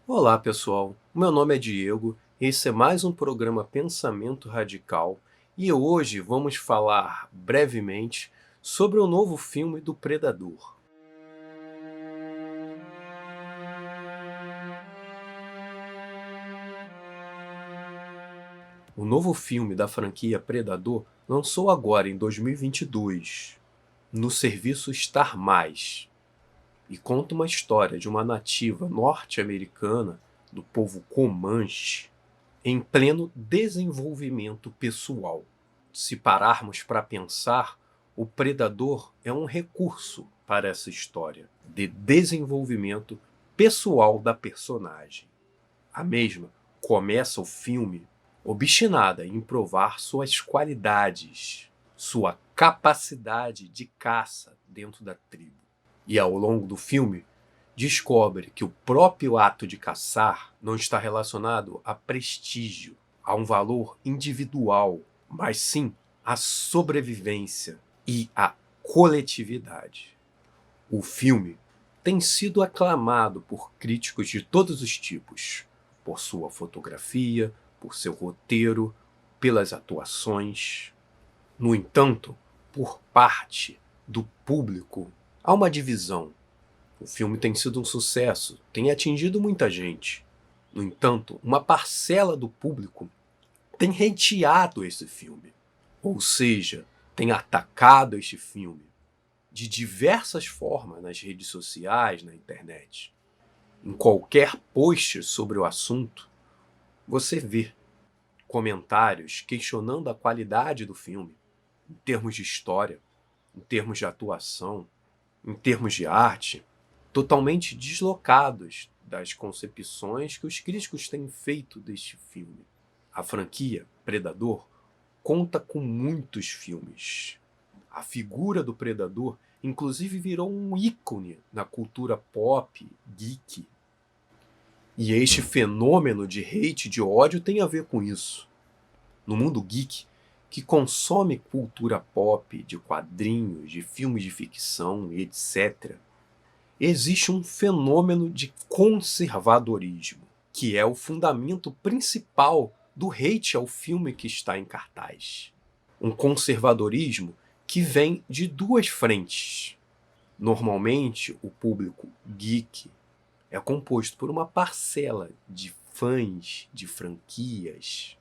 Olá, pessoal. Meu nome é Diego. Esse é mais um programa Pensamento Radical e hoje vamos falar brevemente sobre o novo filme do Predador. O novo filme da franquia Predador lançou agora em 2022 no serviço Star+, e conta uma história de uma nativa norte-americana do povo Comanche em pleno desenvolvimento pessoal. Se pararmos para pensar, o predador é um recurso para essa história de desenvolvimento pessoal da personagem. A mesma começa o filme obstinada em provar suas qualidades, sua capacidade de caça dentro da tribo. E ao longo do filme, descobre que o próprio ato de caçar não está relacionado a prestígio, a um valor individual, mas sim à sobrevivência e à coletividade. O filme tem sido aclamado por críticos de todos os tipos, por sua fotografia, por seu roteiro, pelas atuações. No entanto, por parte do público, há uma divisão. O filme tem sido um sucesso, tem atingido muita gente. No entanto, uma parcela do público tem hateado esse filme. Ou seja, tem atacado este filme de diversas formas nas redes sociais, na internet. Em qualquer post sobre o assunto, você vê comentários questionando a qualidade do filme, em termos de história, em termos de atuação, em termos de arte, totalmente deslocados das concepções que os críticos têm feito deste filme. A franquia Predador conta com muitos filmes. A figura do Predador, inclusive, virou um ícone na cultura pop, geek. E este fenômeno de hate, de ódio, tem a ver com isso. No mundo geek, que consome cultura pop, de quadrinhos, de filmes de ficção, etc., existe um fenômeno de conservadorismo, que é o fundamento principal do hate ao filme que está em cartaz. Um conservadorismo que vem de duas frentes. Normalmente, o público geek é composto por uma parcela de fãs de franquias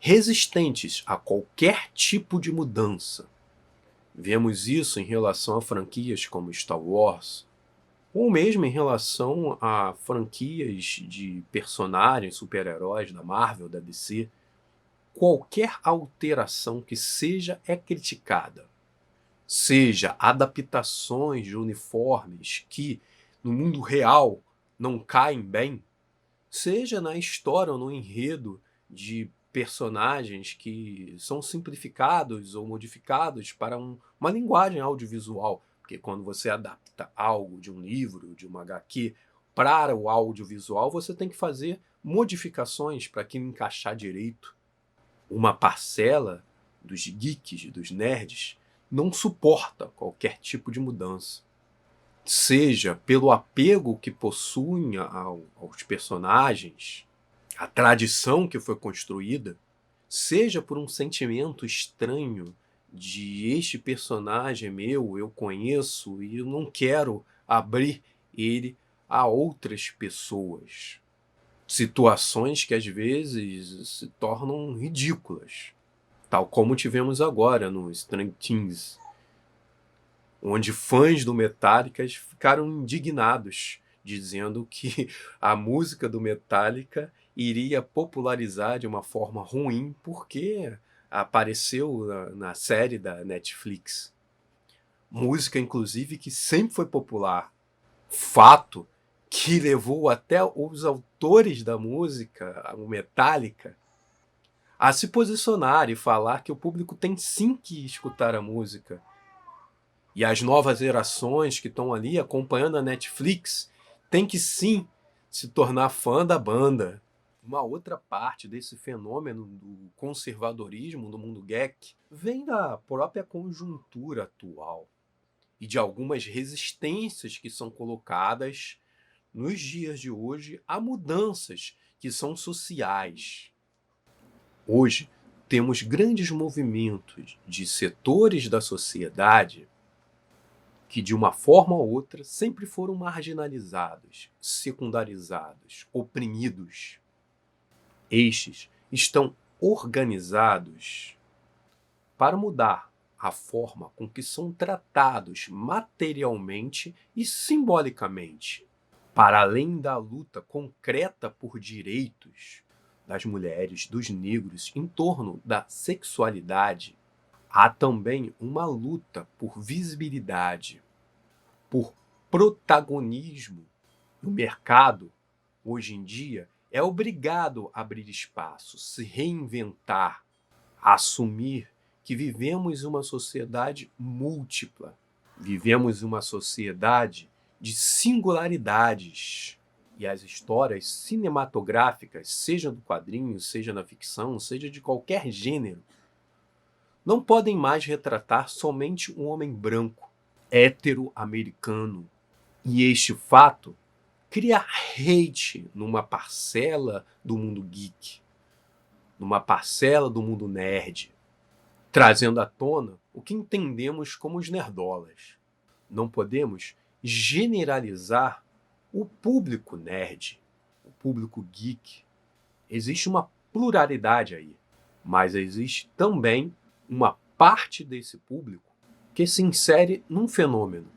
resistentes a qualquer tipo de mudança. Vemos isso em relação a franquias como Star Wars, ou mesmo em relação a franquias de personagens, super-heróis da Marvel, da DC. Qualquer alteração que seja é criticada. Seja adaptações de uniformes que, no mundo real, não caem bem, seja na história ou no enredo de personagens que são simplificados ou modificados para uma linguagem audiovisual. Porque quando você adapta algo de um livro, de uma HQ, para o audiovisual, você tem que fazer modificações para aquilo encaixar direito. Uma parcela dos geeks, dos nerds, não suporta qualquer tipo de mudança. Seja pelo apego que possuem aos personagens, a tradição que foi construída, seja por um sentimento estranho de este personagem meu, eu conheço e eu não quero abrir ele a outras pessoas. Situações que às vezes se tornam ridículas, tal como tivemos agora no Stranger Things, onde fãs do Metallica ficaram indignados, dizendo que a música do Metallica iria popularizar de uma forma ruim porque apareceu na série da Netflix. Música, inclusive, que sempre foi popular. Fato que levou até os autores da música, o Metallica, a se posicionar e falar que o público tem sim que escutar a música. E as novas gerações que estão ali acompanhando a Netflix têm que sim se tornar fã da banda. Uma outra parte desse fenômeno do conservadorismo no mundo geek vem da própria conjuntura atual e de algumas resistências que são colocadas nos dias de hoje, há mudanças que são sociais. Hoje, temos grandes movimentos de setores da sociedade que, de uma forma ou outra, sempre foram marginalizados, secundarizados, oprimidos. Estes estão organizados para mudar a forma com que são tratados materialmente e simbolicamente, para além da luta concreta por direitos das mulheres, dos negros, em torno da sexualidade. Há também uma luta por visibilidade, por protagonismo. O mercado, hoje em dia, é obrigado a abrir espaço, se reinventar, assumir que vivemos uma sociedade múltipla, vivemos uma sociedade de singularidades. E as histórias cinematográficas, seja do quadrinho, seja na ficção, seja de qualquer gênero, não podem mais retratar somente um homem branco, hétero-americano. E este fato cria hate numa parcela do mundo geek, numa parcela do mundo nerd, trazendo à tona o que entendemos como os nerdolas. Não podemos generalizar o público nerd, o público geek. Existe uma pluralidade aí, mas existe também uma parte desse público que se insere num fenômeno.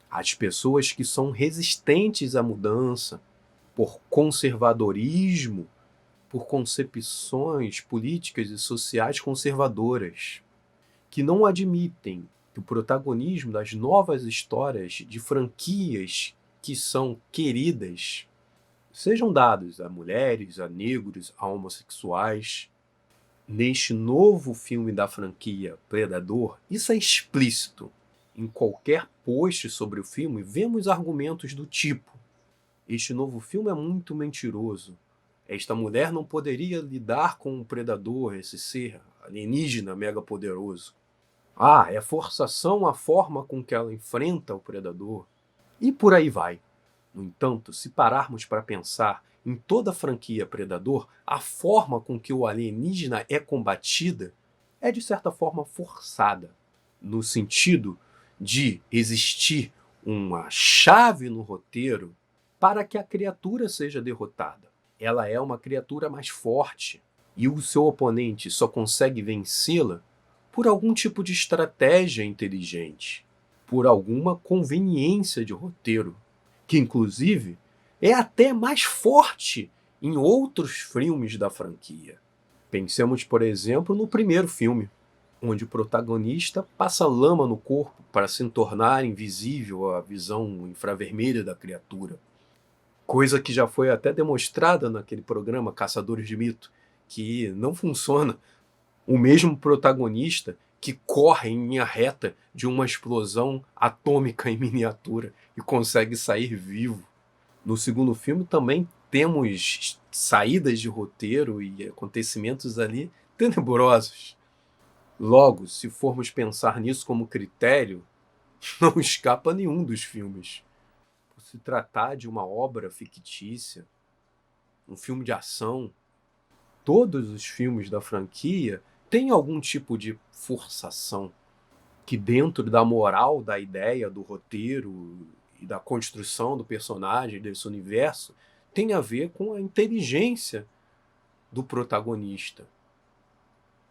As pessoas que são resistentes à mudança por conservadorismo, por concepções políticas e sociais conservadoras, que não admitem que o protagonismo das novas histórias de franquias que são queridas sejam dados a mulheres, a negros, a homossexuais. Neste novo filme da franquia Predador, isso é explícito. Em qualquer post sobre o filme, vemos argumentos do tipo: este novo filme é muito mentiroso. Esta mulher não poderia lidar com um predador, esse ser alienígena mega poderoso. Ah, é forçação a forma com que ela enfrenta o predador. E por aí vai. No entanto, se pararmos para pensar em toda a franquia Predador, a forma com que o alienígena é combatida é de certa forma forçada, no sentido de existir uma chave no roteiro para que a criatura seja derrotada. Ela é uma criatura mais forte e o seu oponente só consegue vencê-la por algum tipo de estratégia inteligente, por alguma conveniência de roteiro, que inclusive é até mais forte em outros filmes da franquia. Pensemos, por exemplo, no primeiro filme, onde o protagonista passa lama no corpo para se tornar invisível à visão infravermelha da criatura. Coisa que já foi até demonstrada naquele programa Caçadores de Mito, que não funciona. O mesmo protagonista que corre em linha reta de uma explosão atômica em miniatura e consegue sair vivo. No segundo filme também temos saídas de roteiro e acontecimentos ali tenebrosos. Logo, se formos pensar nisso como critério, não escapa nenhum dos filmes. Por se tratar de uma obra fictícia, um filme de ação, todos os filmes da franquia têm algum tipo de forçação que, dentro da moral da ideia do roteiro e da construção do personagem, desse universo, tem a ver com a inteligência do protagonista,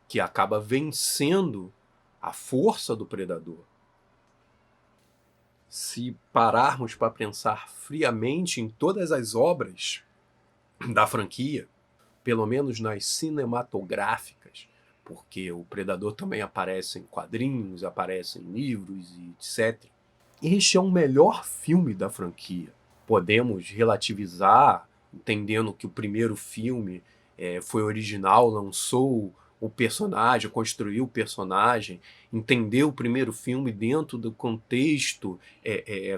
que acaba vencendo a força do predador. Se pararmos para pensar friamente em todas as obras da franquia, pelo menos nas cinematográficas, porque o Predador também aparece em quadrinhos, aparece em livros e etc. Este é o melhor filme da franquia. Podemos relativizar, entendendo que o primeiro filme foi original, lançou o personagem, construiu o personagem, entender o primeiro filme dentro do contexto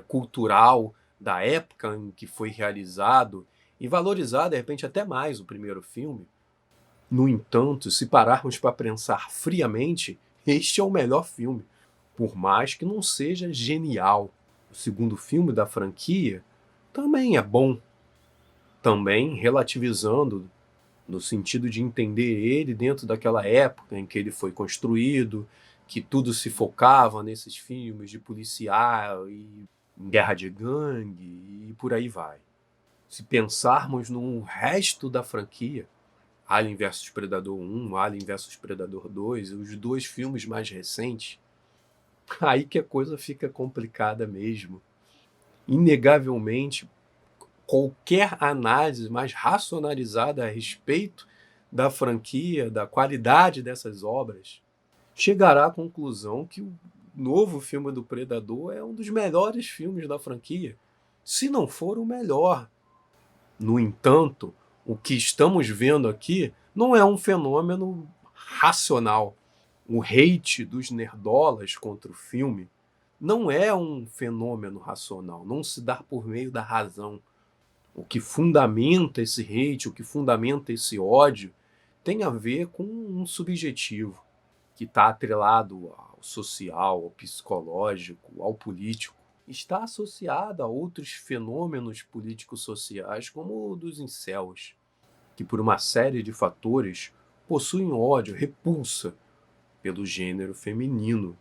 cultural da época em que foi realizado e valorizar, de repente, até mais o primeiro filme. No entanto, se pararmos para pensar friamente, este é o melhor filme, por mais que não seja genial. O segundo filme da franquia também é bom, também relativizando no sentido de entender ele dentro daquela época em que ele foi construído, que tudo se focava nesses filmes de policial e guerra de gangue e por aí vai. Se pensarmos no resto da franquia, Alien vs Predador 1, Alien vs Predador 2, os dois filmes mais recentes, aí que a coisa fica complicada mesmo. Inegavelmente, qualquer análise mais racionalizada a respeito da franquia, da qualidade dessas obras, chegará à conclusão que o novo filme do Predador é um dos melhores filmes da franquia, se não for o melhor. No entanto, o que estamos vendo aqui não é um fenômeno racional. O hate dos nerdolas contra o filme não é um fenômeno racional, não se dá por meio da razão. O que fundamenta esse hate, o que fundamenta esse ódio, tem a ver com um subjetivo que está atrelado ao social, ao psicológico, ao político. Está associado a outros fenômenos políticos sociais, como o dos incels, que por uma série de fatores possuem ódio, repulsa pelo gênero feminino.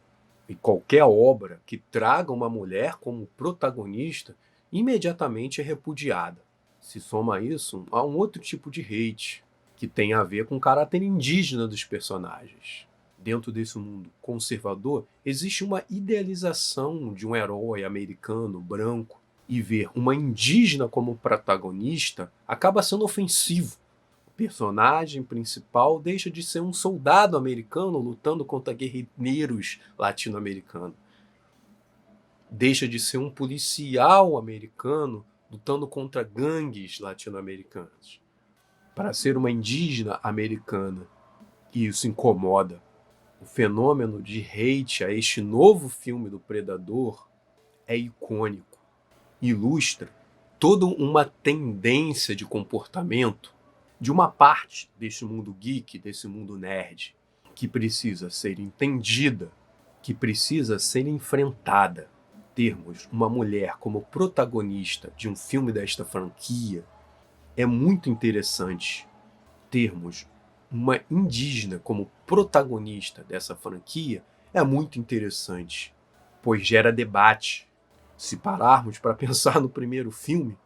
E qualquer obra que traga uma mulher como protagonista imediatamente é repudiada. Se soma a isso a um outro tipo de hate, que tem a ver com o caráter indígena dos personagens. Dentro desse mundo conservador, existe uma idealização de um herói americano, branco, e ver uma indígena como protagonista acaba sendo ofensivo. O personagem principal deixa de ser um soldado americano lutando contra guerrilheiros latino-americanos. Deixa de ser um policial americano lutando contra gangues latino-americanas. Para ser uma indígena americana. E isso incomoda. O fenômeno de hate a este novo filme do Predador é icônico. Ilustra toda uma tendência de comportamento de uma parte desse mundo geek, desse mundo nerd, que precisa ser entendida, que precisa ser enfrentada. Termos uma mulher como protagonista de um filme desta franquia é muito interessante. Termos uma indígena como protagonista dessa franquia é muito interessante, pois gera debate. Se pararmos para pensar no primeiro filme,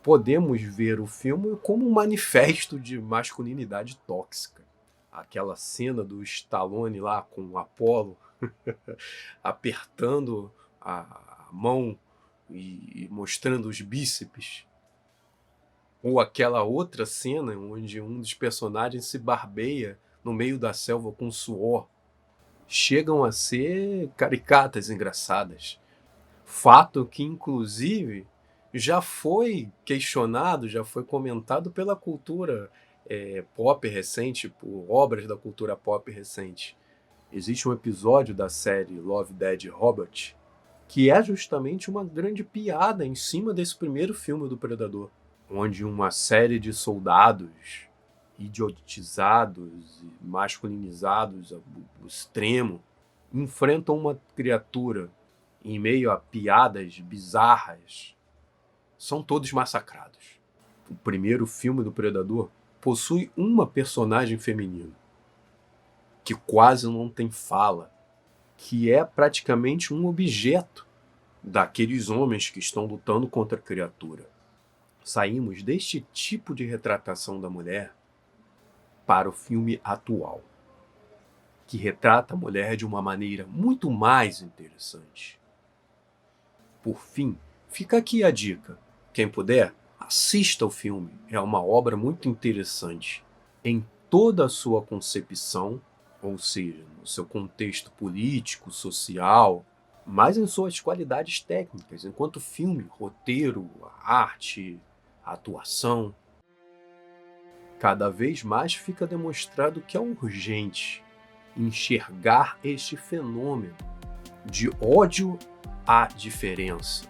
podemos ver o filme como um manifesto de masculinidade tóxica. Aquela cena do Stallone lá com o Apollo apertando a mão e mostrando os bíceps. Ou aquela outra cena onde um dos personagens se barbeia no meio da selva com suor. Chegam a ser caricatas engraçadas. Fato que, inclusive, já foi questionado, já foi comentado pela cultura pop recente, por obras da cultura pop recente. Existe um episódio da série Love, Death Robot que é justamente uma grande piada em cima desse primeiro filme do Predador, onde uma série de soldados idiotizados e masculinizados ao extremo enfrentam uma criatura em meio a piadas bizarras. São todos massacrados. O primeiro filme do Predador possui uma personagem feminina que quase não tem fala, que é praticamente um objeto daqueles homens que estão lutando contra a criatura. Saímos deste tipo de retratação da mulher para o filme atual, que retrata a mulher de uma maneira muito mais interessante. Por fim, fica aqui a dica. Quem puder, assista o filme. É uma obra muito interessante em toda a sua concepção, ou seja, no seu contexto político, social, mas em suas qualidades técnicas, enquanto filme, roteiro, arte, atuação. Cada vez mais fica demonstrado que é urgente enxergar este fenômeno de ódio à diferença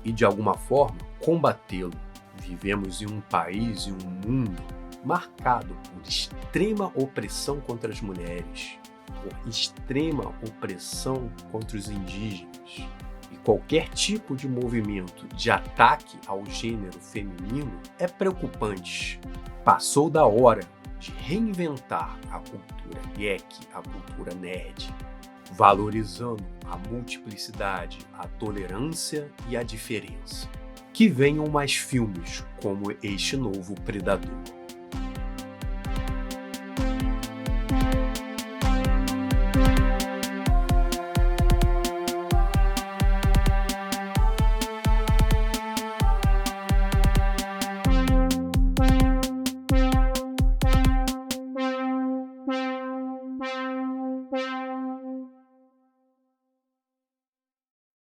e, de alguma forma, combatê-lo. Vivemos em um país e um mundo marcado por extrema opressão contra as mulheres, por extrema opressão contra os indígenas, E qualquer tipo de movimento de ataque ao gênero feminino é preocupante. Passou da hora de reinventar a cultura geek, a cultura nerd, valorizando a multiplicidade, a tolerância e a diferença. Que venham mais filmes como este novo Predador.